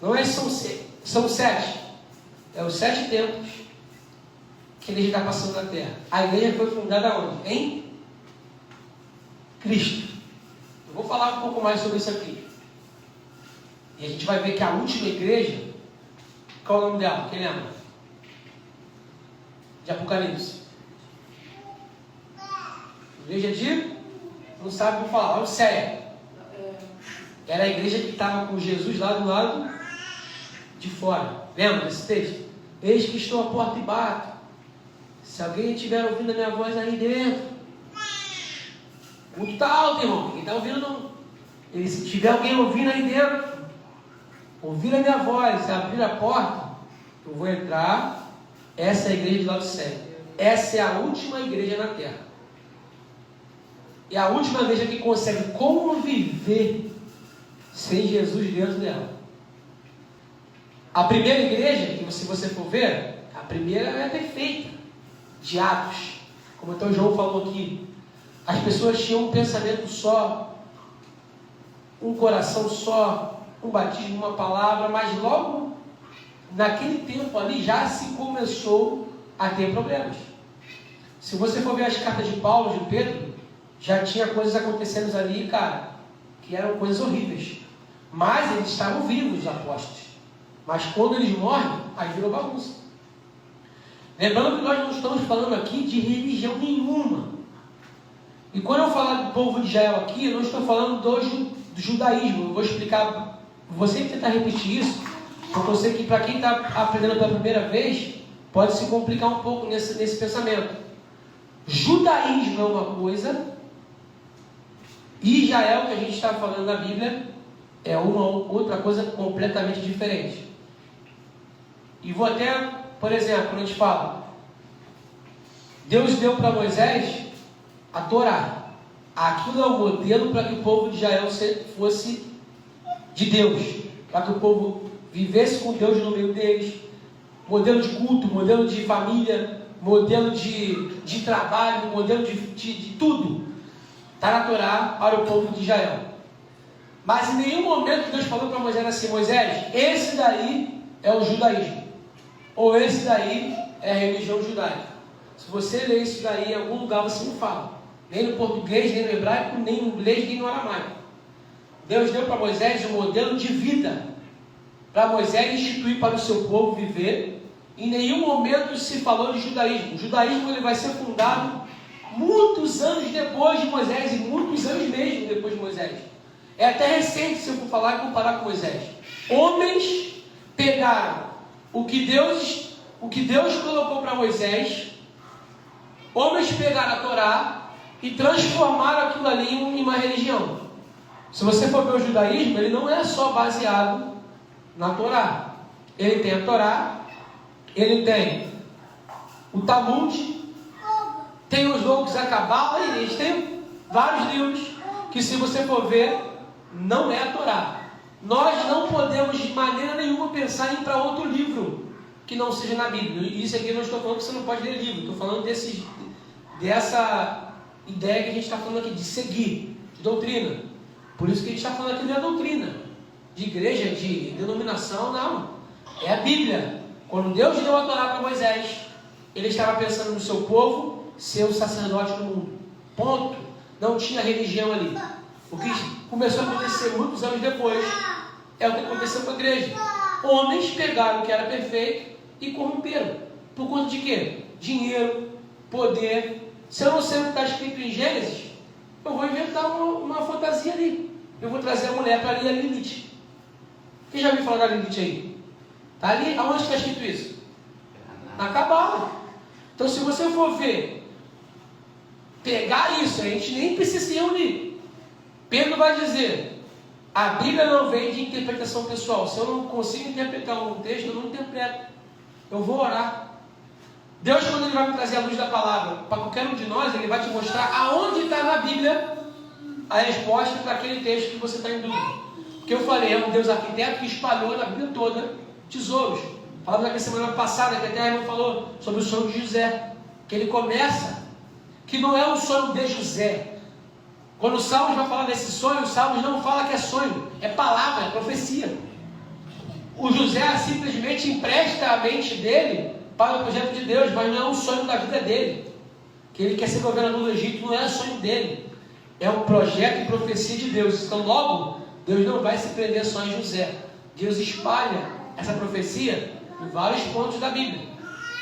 Não é são 7. É os 7 tempos que a igreja está passando na terra. A igreja foi fundada onde? Em Cristo. Eu vou falar um pouco mais sobre isso aqui. E a gente vai ver que a última igreja, qual é o nome dela? Quem lembra? De Apocalipse. Igreja de... Não sabe como falar. Laodiceia. Era a igreja que estava com Jesus lá do lado de fora. Lembra desse texto? Eis que estou à porta e bato. Se alguém estiver ouvindo a minha voz aí dentro. Muito tá alto, irmão. Ninguém está ouvindo, não. E se tiver alguém ouvindo aí dentro, ouvir a minha voz, se abrir a porta, eu vou entrar. Essa é a igreja de Laodiceia. Essa é a última igreja na terra. E a última igreja que consegue conviver sem Jesus dentro dela. A primeira igreja, que se você for ver, a primeira é perfeita, de Atos. Como então João falou aqui. As pessoas tinham um pensamento só, um coração só, um batismo, uma palavra, mas logo naquele tempo ali já se começou a ter problemas. Se você for ver as cartas de Paulo, de Pedro, já tinha coisas acontecendo ali, cara, que eram coisas horríveis. Mas eles estavam vivos, os apóstolos. Mas quando eles morrem, aí virou bagunça. Lembrando que nós não estamos falando aqui de religião nenhuma. E quando eu falar do povo de Israel aqui, eu não estou falando do judaísmo. Eu vou explicar, vou sempre tentar repetir isso, porque eu sei que para quem está aprendendo pela primeira vez, pode se complicar um pouco nesse pensamento. Judaísmo é uma coisa, e Israel, que a gente está falando na Bíblia, é uma outra coisa completamente diferente. E vou até, por exemplo, quando a gente fala, Deus deu para Moisés a Torá. Aquilo é o modelo para que o povo de Israel fosse de Deus, para que o povo vivesse com Deus no meio deles. Modelo de culto, modelo de família, modelo de trabalho, modelo de tudo. Está na Torá para o povo de Israel. Mas em nenhum momento Deus falou para Moisés assim: Moisés, esse daí é o judaísmo. ou esse daí é a religião judaica. Se você ler isso daí em algum lugar, você não fala. Nem no português, nem no hebraico, nem no inglês, nem no aramaico. Deus deu para Moisés um modelo de vida, para Moisés instituir para o seu povo viver. Em nenhum momento se falou de judaísmo. O judaísmo ele vai ser fundado muitos anos depois de Moisés, e muitos anos mesmo depois de Moisés. É até recente se eu for falar e comparar com Moisés. Homens pegaram o que Deus colocou para Moisés, homens pegaram a Torá e transformaram aquilo ali em uma religião. Se você for ver o judaísmo, ele não é só baseado na Torá. Ele tem a Torá, ele tem o Talmud, tem os loucos a Cabala, e eles têm vários livros que, se você for ver, não é a Torá. Nós não podemos de maneira nenhuma pensar em ir para outro livro que não seja na Bíblia. E isso aqui eu não estou falando que você não pode ler livro, estou falando dessa ideia que a gente está falando aqui, de seguir, de doutrina. Por isso que a gente está falando aqui não é doutrina, de igreja, de denominação, não. É a Bíblia. Quando Deus deu a Torá para Moisés, ele estava pensando no seu povo ser o sacerdote do mundo. Ponto. Não tinha religião ali. O que começou a acontecer muitos anos depois é o que aconteceu com a igreja. Homens pegaram o que era perfeito e corromperam. Por conta de quê? Dinheiro, poder. Se eu não sei o que está escrito em Gênesis, eu vou inventar uma fantasia ali. Eu vou trazer a mulher para ali, a Lilith. Quem já ouviu falar da Lilith aí? Está ali? Aonde está escrito isso? Na Cabala. Então, se você for ver, pegar isso, a gente nem precisa se reunir. Pedro vai dizer, a Bíblia não vem de interpretação pessoal. Se eu não consigo interpretar um texto, eu não interpreto. Eu vou orar. Deus, quando Ele vai me trazer a luz da palavra, para qualquer um de nós, Ele vai te mostrar aonde está na Bíblia a resposta para aquele texto que você está em dúvida. Porque eu falei, é um Deus arquiteto que espalhou na Bíblia toda tesouros. Falamos aqui semana passada, que até a irmã falou sobre o sonho de José. Que ele começa, que não é um sonho de José. Quando o Salmos vai falar desse sonho, o Salmos não fala que é sonho, é palavra, é profecia. O José simplesmente empresta a mente dele para o projeto de Deus, mas não é um sonho da vida dele. Que ele quer ser governador do Egito, não é sonho dele. É um projeto e profecia de Deus. Então logo, Deus não vai se prender só em José. Deus espalha essa profecia em vários pontos da Bíblia.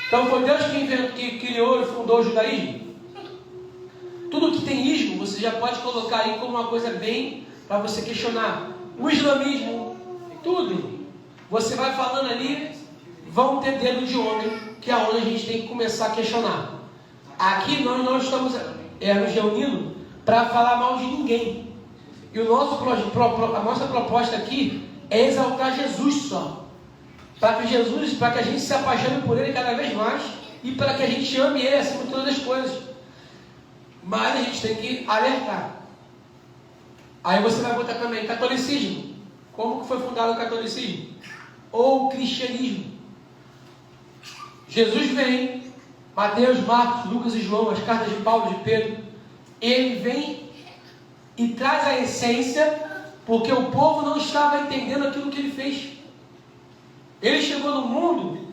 Então foi Deus que criou e fundou o judaísmo. Tudo que tem ismo, você já pode colocar aí como uma coisa bem para você questionar. O islamismo, tudo. Você vai falando ali, vão ter dedo de homem, que é onde a gente tem que começar a questionar. Aqui nós não estamos nos reunindo para falar mal de ninguém. E a nossa proposta aqui é exaltar Jesus só. Para que a gente se apaixone por Ele cada vez mais e para que a gente ame Ele acima de todas as coisas. Mas a gente tem que alertar. Aí você vai botar também catolicismo. Como que foi fundado o catolicismo? Ou o cristianismo. Jesus vem, Mateus, Marcos, Lucas e João, as cartas de Paulo, de Pedro. Ele vem e traz a essência, porque o povo não estava entendendo aquilo que ele fez. Ele chegou no mundo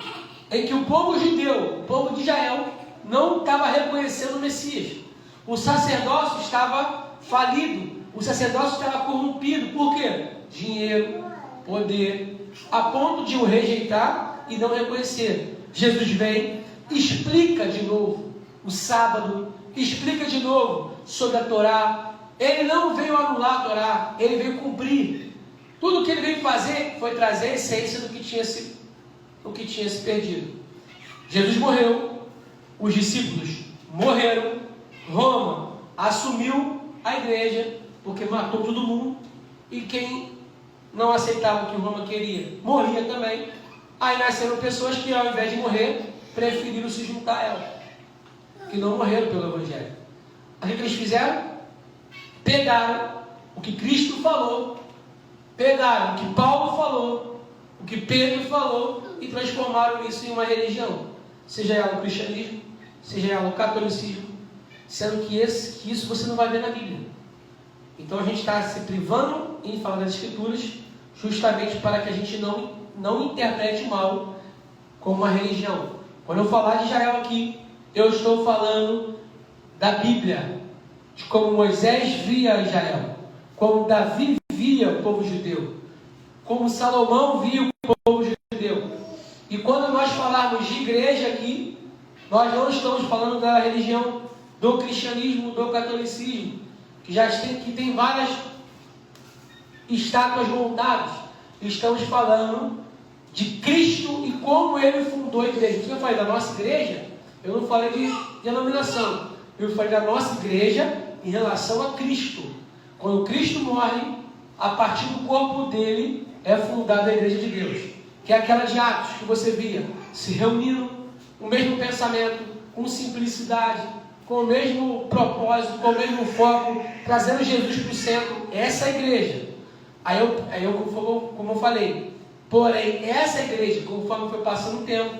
em que o povo judeu, o povo de Israel, não estava reconhecendo o Messias. O sacerdócio estava falido, o sacerdócio estava corrompido. Por quê? Dinheiro, poder, a ponto de o rejeitar e não reconhecer. Jesus vem, explica de novo o sábado, explica de novo sobre a Torá. Ele não veio anular a Torá, ele veio cumprir. Tudo que ele veio fazer foi trazer a essência do que tinha se perdido. Jesus morreu, os discípulos morreram, Roma assumiu a igreja, porque matou todo mundo, e quem não aceitava o que Roma queria, morria também. Aí nasceram pessoas que, ao invés de morrer, preferiram se juntar a ela, que não morreram pelo Evangelho. O que eles fizeram? Pegaram o que Cristo falou, pegaram o que Paulo falou, o que Pedro falou, e transformaram isso em uma religião, seja ela o cristianismo, seja ela o catolicismo, sendo que isso você não vai ver na Bíblia. Então a gente está se privando em falar das Escrituras, justamente para que a gente não interprete mal como uma religião. Quando eu falar de Israel aqui, eu estou falando da Bíblia, de como Moisés via Israel, como Davi via o povo judeu, como Salomão via o povo judeu. E quando nós falarmos de igreja aqui, nós não estamos falando da religião do cristianismo, do catolicismo, que tem várias estátuas montadas. Estamos falando de Cristo e como Ele fundou a igreja. Quando eu falei da nossa igreja, eu não falei de denominação. Eu falei da nossa igreja em relação a Cristo. Quando Cristo morre, a partir do corpo dele é fundada a igreja de Deus, que é aquela de Atos que você via, se reunindo, o mesmo pensamento, com simplicidade, com o mesmo propósito, com o mesmo foco, trazendo Jesus para o centro. Essa é a igreja. Como eu falei, porém, essa igreja, conforme foi passando o tempo,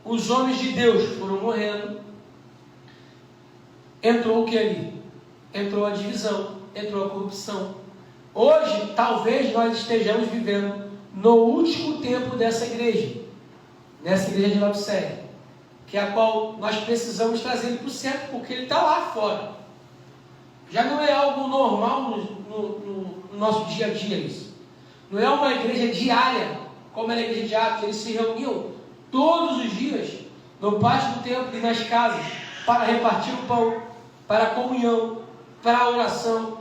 os homens de Deus foram morrendo, entrou o que ali? Entrou a divisão, entrou a corrupção. Hoje, talvez nós estejamos vivendo no último tempo dessa igreja de Laodiceia, que é a qual nós precisamos trazer ele para o centro, porque ele está lá fora. Já não é algo normal no nosso dia a dia isso. Não é uma igreja diária, como era a igreja de Atos. Eles se reuniam todos os dias no pátio do templo e nas casas para repartir o pão, para a comunhão, para a oração.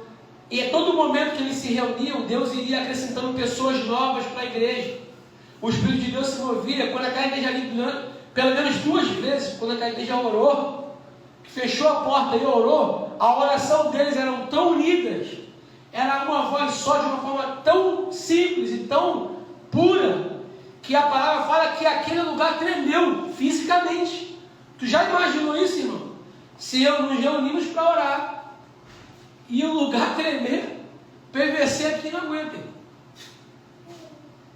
E a todo momento que eles se reuniam, Deus iria acrescentando pessoas novas para a igreja. O Espírito de Deus se movia quando aquela igreja ali, pelo menos 2 vezes, quando aquela igreja orou, fechou a porta e orou, a oração deles eram tão unidas, era uma voz só, de uma forma tão simples e tão pura, que a palavra fala que aquele lugar tremeu fisicamente. Tu já imaginou isso, irmão? Se eu nos reunimos para orar e o lugar tremer, PVC aqui não aguenta.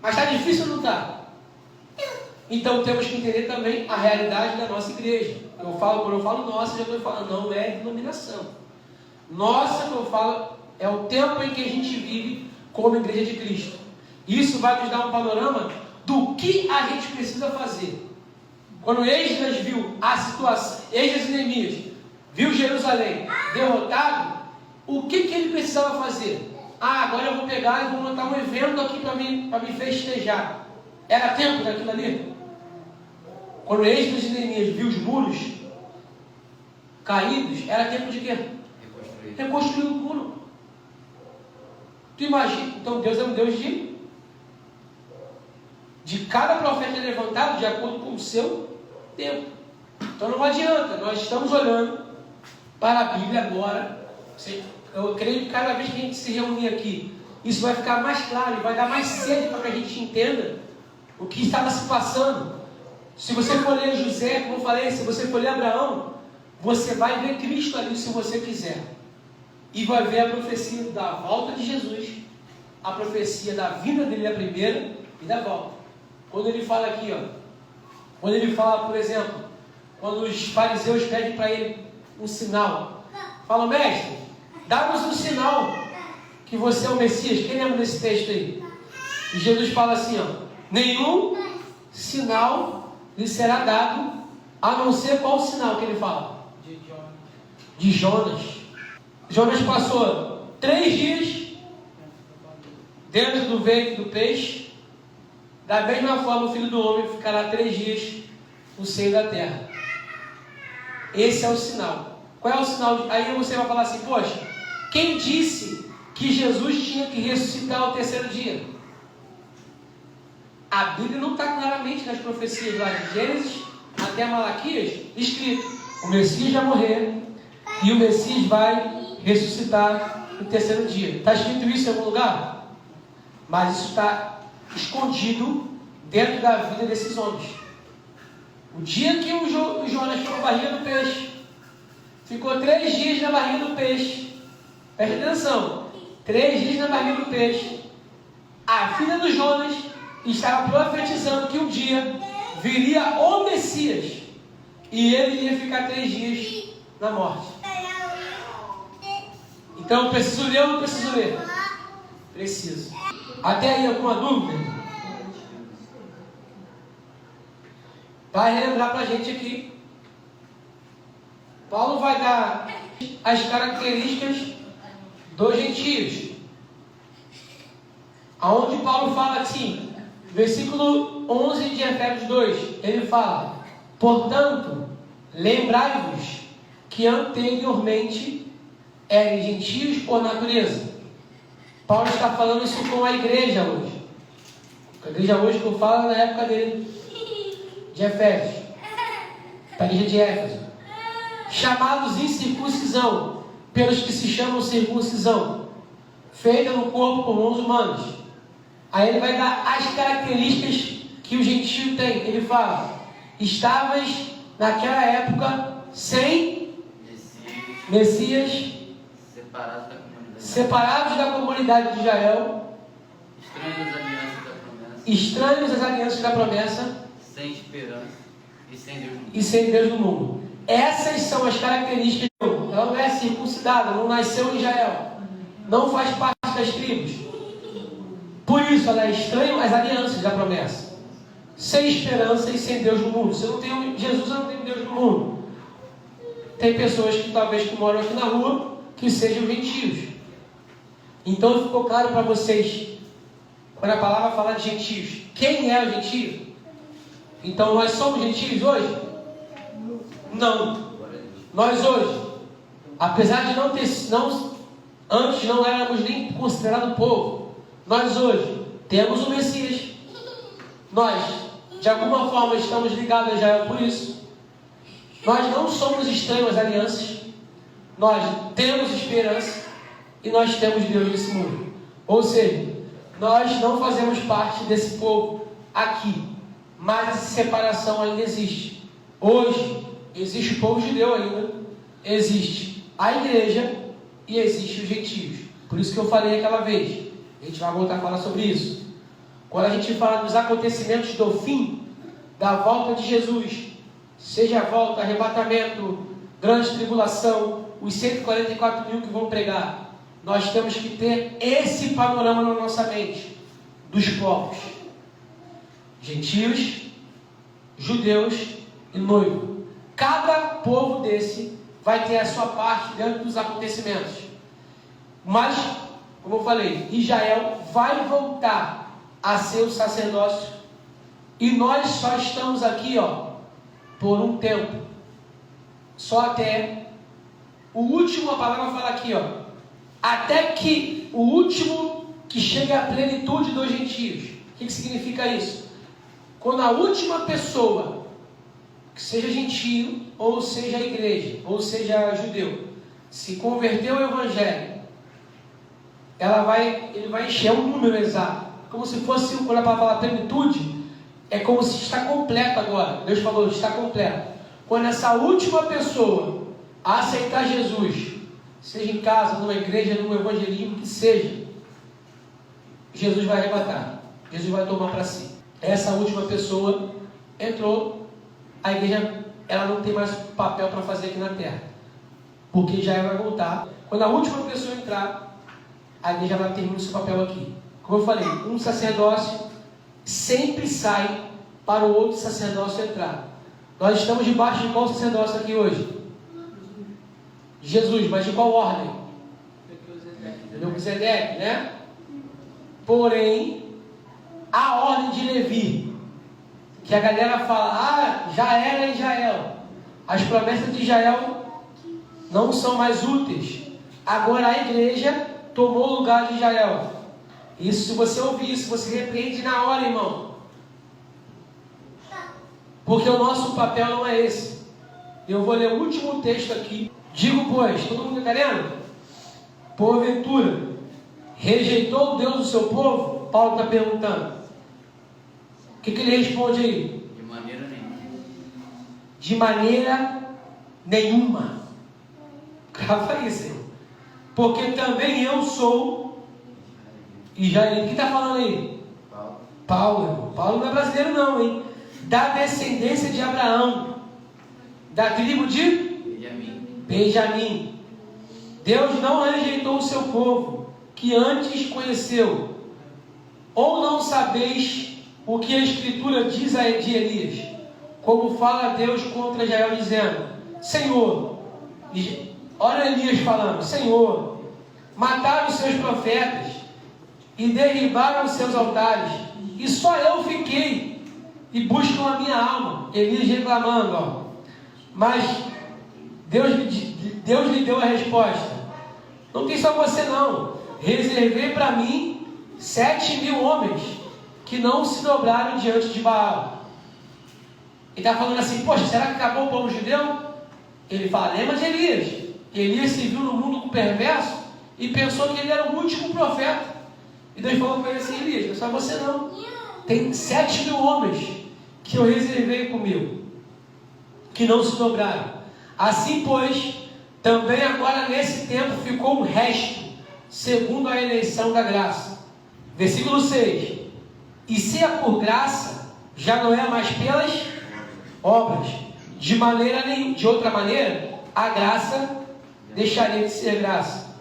Mas está difícil ou não está? Então temos que entender também a realidade da nossa igreja. Quando eu falo nossa, já estou falando, não é denominação. Nossa, que eu falo, é o tempo em que a gente vive como igreja de Cristo. Isso vai nos dar um panorama do que a gente precisa fazer. Quando Esdras viu a situação, Esdras e Neemias viu Jerusalém derrotado, o que ele precisava fazer? Agora eu vou pegar e vou montar um evento aqui para me festejar. Era tempo daquilo ali? Quando Esdras e Neemias viu os muros caídos, era tempo de quê? Reconstruir o muro. Tu imagina? Então Deus é um Deus de cada profeta levantado de acordo com o seu tempo. Então não adianta, nós estamos olhando para a Bíblia agora. Eu creio que cada vez que a gente se reunir aqui, isso vai ficar mais claro e vai dar mais sede para que a gente entenda o que estava se passando. Se você for ler José, como eu falei, se você for ler Abraão, você vai ver Cristo ali se você quiser. E vai ver a profecia da volta de Jesus, a profecia da vinda dele a primeira e da volta. Quando ele fala aqui, quando ele fala, por exemplo, quando os fariseus pedem para ele um sinal, falam: mestre, dá-nos um sinal que você é o Messias. Quem lembra desse texto aí? E Jesus fala assim, nenhum sinal lhe será dado, a não ser qual sinal que ele fala? De Jonas. Jonas passou 3 dias dentro do ventre do peixe. Da mesma forma, o Filho do Homem ficará 3 dias no seio da terra. Esse é o sinal. Qual é o sinal? Aí você vai falar assim: poxa, quem disse que Jesus tinha que ressuscitar ao 3º dia? A Bíblia não está claramente nas profecias lá de Gênesis até Malaquias escrito: o Messias vai morrer e o Messias vai ressuscitar no 3º dia. Está escrito isso em algum lugar? Mas isso está escondido dentro da vida desses homens. O dia que o Jonas ficou na barriga do peixe, ficou 3 dias na barriga do peixe. Preste atenção, 3 dias na barriga do peixe. A filha do Jonas estava profetizando que um dia viria o Messias e ele ia ficar 3 dias na morte. Então, preciso ler ou não preciso ler? Preciso. Até aí, alguma dúvida? vai relembrar para a gente aqui. Paulo vai dar as características dos gentios. Aonde Paulo fala assim, versículo 11 de Efésios 2, ele fala: portanto, lembrai-vos que anteriormente eram gentios por natureza. Paulo está falando isso com a igreja hoje. A igreja hoje que eu falo na época dele, de Efésios, da igreja de Éfeso. Chamados incircuncisão, pelos que se chamam circuncisão, feita no corpo por mãos humanas. Aí ele vai dar as características que o gentio tem. Ele fala: estavas naquela época sem Messias, separados da comunidade de Israel, estranhos às alianças da promessa, sem esperança e sem Deus no mundo. Essas são as características. Ela não é circuncidada, não nasceu em Israel, não faz parte das tribos. Por isso ela é estranha às alianças da promessa, sem esperança e sem Deus no mundo. Se eu não tenho Jesus, eu não tenho Deus no mundo. Tem pessoas que talvez que moram aqui na rua que sejam gentios. Então ficou claro para vocês, quando a palavra fala de gentios, quem é o gentio? Então nós somos gentios hoje? Não. Nós hoje, apesar de antes não éramos nem considerados povo, nós hoje temos o Messias. Nós, de alguma forma, estamos ligados a Israel por isso. Nós não somos estranhos às alianças. Nós temos esperança e nós temos Deus nesse mundo. Ou seja, nós não fazemos parte desse povo aqui, mas essa separação ainda existe. Hoje existe o povo judeu ainda, existe a igreja e existe os gentios. Por isso que eu falei aquela vez. A gente vai voltar a falar sobre isso. Quando a gente fala dos acontecimentos do fim, da volta de Jesus, seja a volta, arrebatamento, grande tribulação, os 144 mil que vão pregar, nós temos que ter esse panorama na nossa mente, dos povos, gentios, judeus e noivo. Cada povo desse vai ter a sua parte dentro dos acontecimentos. Mas, como eu falei, Israel vai voltar a ser o sacerdócio. E nós só estamos aqui, por um tempo. Só até o último, a palavra fala aqui, até que o último que chegue à plenitude dos gentios. O que significa isso? Quando a última pessoa, que seja gentio, ou seja a igreja, ou seja judeu, se converteu ao evangelho, ele vai encher um número exato, como se fosse, quando a palavra fala plenitude, é como se está completo agora. Deus falou, está completo. Quando essa última pessoa aceitar Jesus, seja em casa, numa igreja, num evangelismo, que seja, Jesus vai arrebatar, Jesus vai tomar para si. Essa última pessoa entrou, a igreja, ela não tem mais papel para fazer aqui na terra, porque já vai voltar. Quando a última pessoa entrar, a igreja vai terminar o seu papel aqui. Como eu falei, um sacerdócio sempre sai para o outro sacerdócio entrar. Nós estamos debaixo de qual sacerdócio aqui hoje? Jesus, mas de qual ordem? Melquisedeque, né? Porém, a ordem de Levi, que a galera fala, já era Israel, as promessas de Israel não são mais úteis, agora a igreja tomou o lugar de Israel. Isso, se você ouvir isso, você repreende na hora, irmão, porque o nosso papel não é esse. Eu vou ler o último texto aqui. Digo, pois, todo mundo está lendo? Porventura, rejeitou Deus o seu povo? Paulo está perguntando. O que ele responde aí? De maneira nenhuma. De maneira nenhuma. Grava isso, irmão. Porque também eu sou Israel. Quem está falando aí? Paulo. Paulo não é brasileiro não, hein? Da descendência de Abraão, da tribo de Benjamim. Deus não rejeitou o seu povo, que antes conheceu. Ou não sabeis o que a Escritura diz de Elias, como fala Deus contra Israel, dizendo: Senhor, olha Elias falando: Senhor, mataram os seus profetas e derribaram os seus altares, e só eu fiquei, e buscam a minha alma. Elias reclamando, ó. Mas Deus lhe deu a resposta: não tem só você não, reservei para mim 7.000 homens que não se dobraram diante de Baal. Ele está falando assim: poxa, será que acabou o povo judeu? Ele fala: lembra de Elias? Elias se viu no mundo com perverso e pensou que ele era o último profeta. E Deus falou para ele assim: Elias, não é só você não, tem 7.000 homens que eu reservei comigo, que não se dobraram. Assim, pois, também agora nesse tempo ficou um resto, segundo a eleição da graça. Versículo 6. E se é por graça, já não é mais pelas obras. De outra maneira, a graça deixaria de ser graça.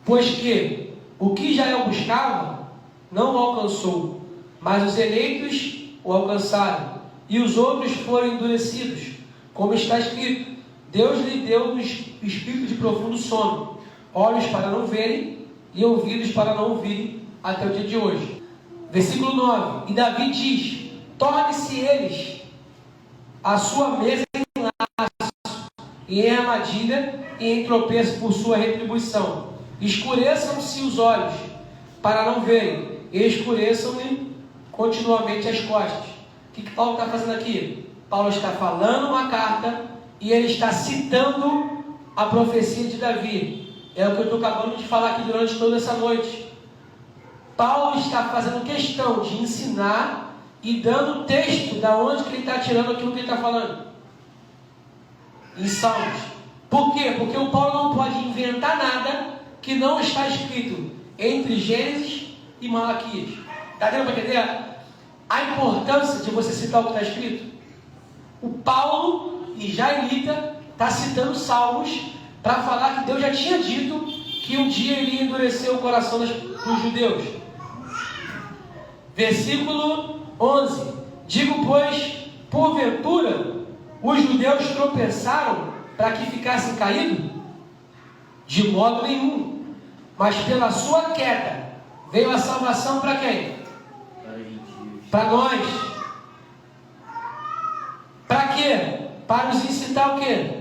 Pois que o que Israel buscava, não o alcançou, mas os eleitos o alcançaram, e os outros foram endurecidos. Como está escrito: Deus lhe deu um espírito de profundo sono, olhos para não verem e ouvidos para não ouvirem, até o dia de hoje. Versículo 9. E Davi diz: torne-se eles a sua mesa em laço, e em armadilha, e em tropeço por sua retribuição. Escureçam-se os olhos para não verem, e escureçam-lhe continuamente as costas. O que Paulo está fazendo aqui? Paulo está falando uma carta e ele está citando a profecia de Davi. É o que eu estou acabando de falar aqui durante toda essa noite. Paulo está fazendo questão de ensinar e dando texto da onde que ele está tirando aquilo que ele está falando. Em Salmos. Por quê? Porque o Paulo não pode inventar nada que não está escrito entre Gênesis e Malaquias. Está dando para entender a importância de você citar o que está escrito? O Paulo, israelita, está citando Salmos para falar que Deus já tinha dito que um dia ele ia endurecer o coração dos judeus. Versículo 11. Digo, pois, porventura, os judeus tropeçaram para que ficassem caídos? De modo nenhum. Mas pela sua queda veio a salvação para quem? Para nós. Para quê? Para nos incitar o quê?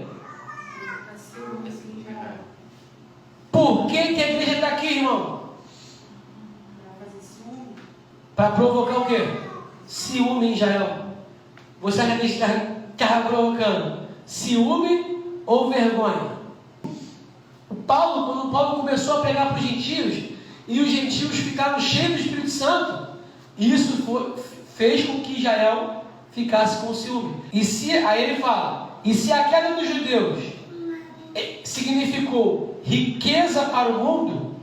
Por que a igreja está aqui, irmão? Para provocar o quê? Ciúme em Israel. Você acha que estava provocando ciúme ou vergonha? Quando Paulo começou a pregar para os gentios, e os gentios ficaram cheios do Espírito Santo, e isso fez com que Israel ficasse com ciúme. Aí ele fala: e se a queda dos judeus significou riqueza para o mundo,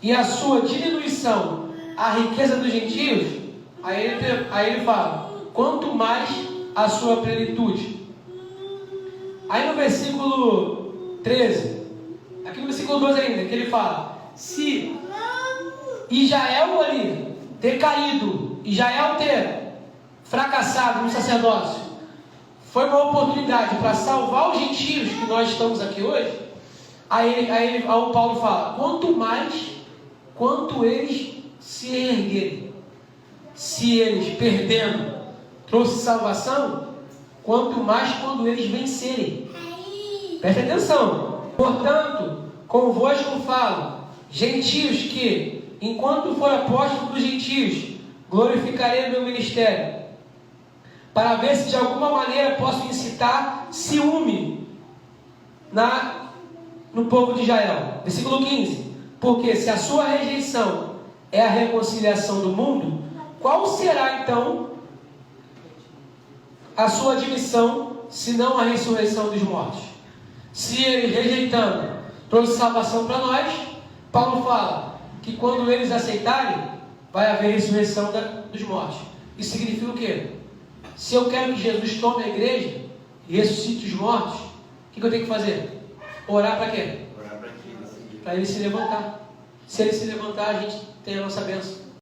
e a sua diminuição a riqueza dos gentios, aí ele fala: quanto mais a sua plenitude. Aí no versículo 13, aqui no versículo 12 ainda, que ele fala: se Israel ali ter caído, Israel ter fracassado no sacerdócio, foi uma oportunidade para salvar os gentios que nós estamos aqui hoje. Aí o Paulo fala: quanto eles se erguerem, se eles perdendo trouxe salvação, quanto mais quando eles vencerem. Preste atenção. Portanto, convosco falo, gentios, que enquanto for apóstolo dos gentios, glorificarei meu ministério, para ver se de alguma maneira posso incitar ciúme no povo de Israel. Versículo 15. Porque se a sua rejeição é a reconciliação do mundo, qual será então a sua admissão, se não a ressurreição dos mortos? Se eles rejeitando trouxe salvação para nós, Paulo fala que quando eles aceitarem, vai haver ressurreição dos mortos. Isso significa o quê? Se eu quero que Jesus tome a igreja e ressuscite os mortos, o que eu tenho que fazer? Orar para quê? Para ele se levantar. Se ele se levantar, a gente tem a nossa bênção.